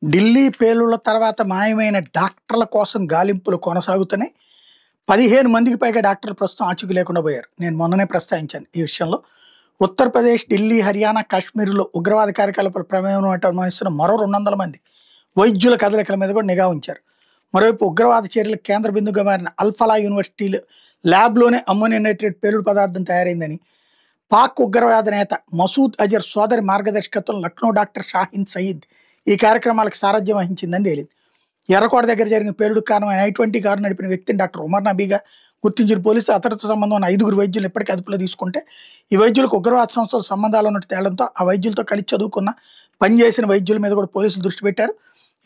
ఢిల్లీ పేలుళ్ల తర్వాత మాయమైన డాక్టర్ల కోసం గాలింపులు కొనసాగుతున్నాయి. 15 మందికి పైగా డాక్టర్లు ప్రస్తుతం ఆచూకీ లేకుండా పోయారు. నేను మొన్ననే ప్రస్తావించాను ఈ విషయంలో. ఉత్తరప్రదేశ్, ఢిల్లీ, హర్యానా, కాశ్మీర్లో ఉగ్రవాద కార్యకలాపాల ప్రమేయం అనుమానిస్తున్న మరో 200 మంది వైద్యుల కదలికల మీద కూడా నిఘా ఉంచారు. మరోవైపు ఉగ్రవాద చర్యలకు కేంద్ర బిందువుగా మారిన అల్ఫలా యూనివర్సిటీ ల్యాబ్లోనే అమ్మోనియం నైట్రేట్ పేలుడు పదార్థం తయారైందని పాక్ ఉగ్రవాద నేత మసూద్ అజర్ సోదరి మార్గదర్శకత్వంలో లక్నో డాక్టర్ షాహిన్ సయీద్ ఈ కార్యక్రమాలకు సారథ్యం వహించిందని తేలింది. ఎర్రకోట దగ్గర జరిగిన పేలుడుకు కారణమైన I-20 కారు నడిపిన వ్యక్తిని డాక్టర్ ఉమర్ నబీగా గుర్తించిన పోలీసులు అతడితో సంబంధం ఉన్న 5 వైద్యులు ఇప్పటికీ అదుపులో తీసుకుంటే ఈ వైద్యులకు ఉగ్రవాద సంస్థల సంబంధాలు ఉన్నట్టు తేలడంతో ఆ వైద్యులతో కలిసి చదువుకున్న పనిచేసిన వైద్యుల మీద కూడా పోలీసులు దృష్టి పెట్టారు.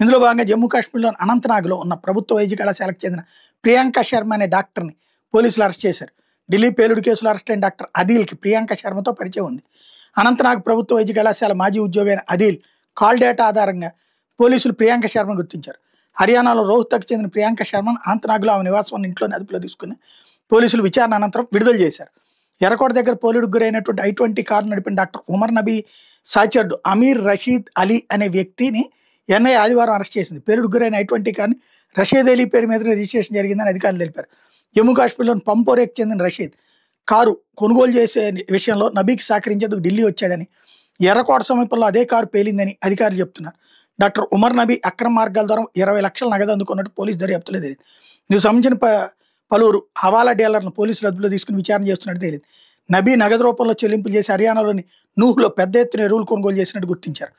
ఇందులో భాగంగా జమ్మూ కాశ్మీర్లోని అనంతనాగ్లో ఉన్న ప్రభుత్వ వైద్య కళాశాలకు చెందిన ప్రియాంక శర్మ అనే డాక్టర్ని పోలీసులు అరెస్ట్ చేశారు. ఢిల్లీ పేలుడు కేసులో అరెస్ట్ అయిన డాక్టర్ అదీల్కి ప్రియాంక శర్మతో పరిచయం ఉంది. అనంతనాగ్ ప్రభుత్వ వైద్య కళాశాల మాజీ ఉద్యోగి అయిన అదీల్ కాల్ డేటా ఆధారంగా పోలీసులు ప్రియాంక శర్మను గుర్తించారు. హర్యానాలో రోహ్తక్ చెందిన ప్రియాంక శర్మను అనంతనాగ్లో ఆమె నివాసం ఇంట్లోనే అదుపులో తీసుకుని పోలీసులు విచారణ అనంతరం విడుదల చేశారు. ఎర్రకోట దగ్గర పోలీసుకు గురైనటువంటి I-20 కారు నడిపిన డాక్టర్ ఉమర్ నబీ సహచరుడు అమీర్ రషీద్ అలీ అనే వ్యక్తిని NIA ఆదివారం అరెస్ట్ చేసింది. పేలుడుకు గురైన I-20 కారుని రషీద్ అలీ పేరు మీద రిజిస్ట్రేషన్ జరిగిందని అధికారులు తెలిపారు. జమ్మూ కాశ్మీర్లోని పంపోరేకి చెందిన రషీద్ కారు కొనుగోలు చేసే విషయంలో నబీకి సహకరించేందుకు ఢిల్లీ వచ్చాడని, ఎర్రకోట సమీపంలో అదే కారు పేలిందని అధికారులు చెప్తున్నారు. డాక్టర్ ఉమర్ నబీ అక్రమ మార్గాల ద్వారా 20 లక్షల నగదు అందుకున్నట్టు పోలీసు దర్యాప్తులో తేలింది. ఇందుకు సంబంధించిన పలువురు హవాలా డీలర్లను పోలీసులు అదుపులో తీసుకుని విచారణ చేస్తున్నట్టు తేలింది. నబీ నగదు రూపంలో చెల్లింపులు చేసి హర్యానాలోని నూహ్లో పెద్ద ఎత్తున ఎరువులు కొనుగోలు చేసినట్టు గుర్తించారు.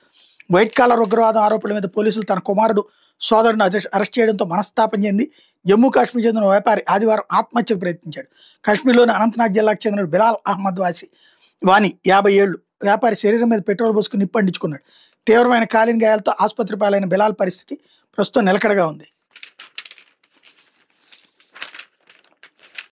వైట్ కాలర్ ఉగ్రవాదం ఆరోపణల మీద పోలీసులు తన కుమారుడు సోదరుడు అరెస్ట్ చేయడంతో మనస్తాపం చెంది జమ్మూ కాశ్మీర్ చెందిన వ్యాపారి ఆదివారం ఆత్మహత్యకు ప్రయత్నించాడు. కాశ్మీర్లోని అనంతనాగ్ జిల్లాకు చెందిన బిలాల్ అహ్మద్ వాని 50 ఏళ్లు వ్యాపారి శరీరం మీద పెట్రోల్ పోసుకుని నిప్పండించుకున్నాడు. తీవ్రమైన కాలిన గాయాలతో ఆసుపత్రి పాలైన బిలాల్ పరిస్థితి ప్రస్తుతం నిలకడగా ఉంది.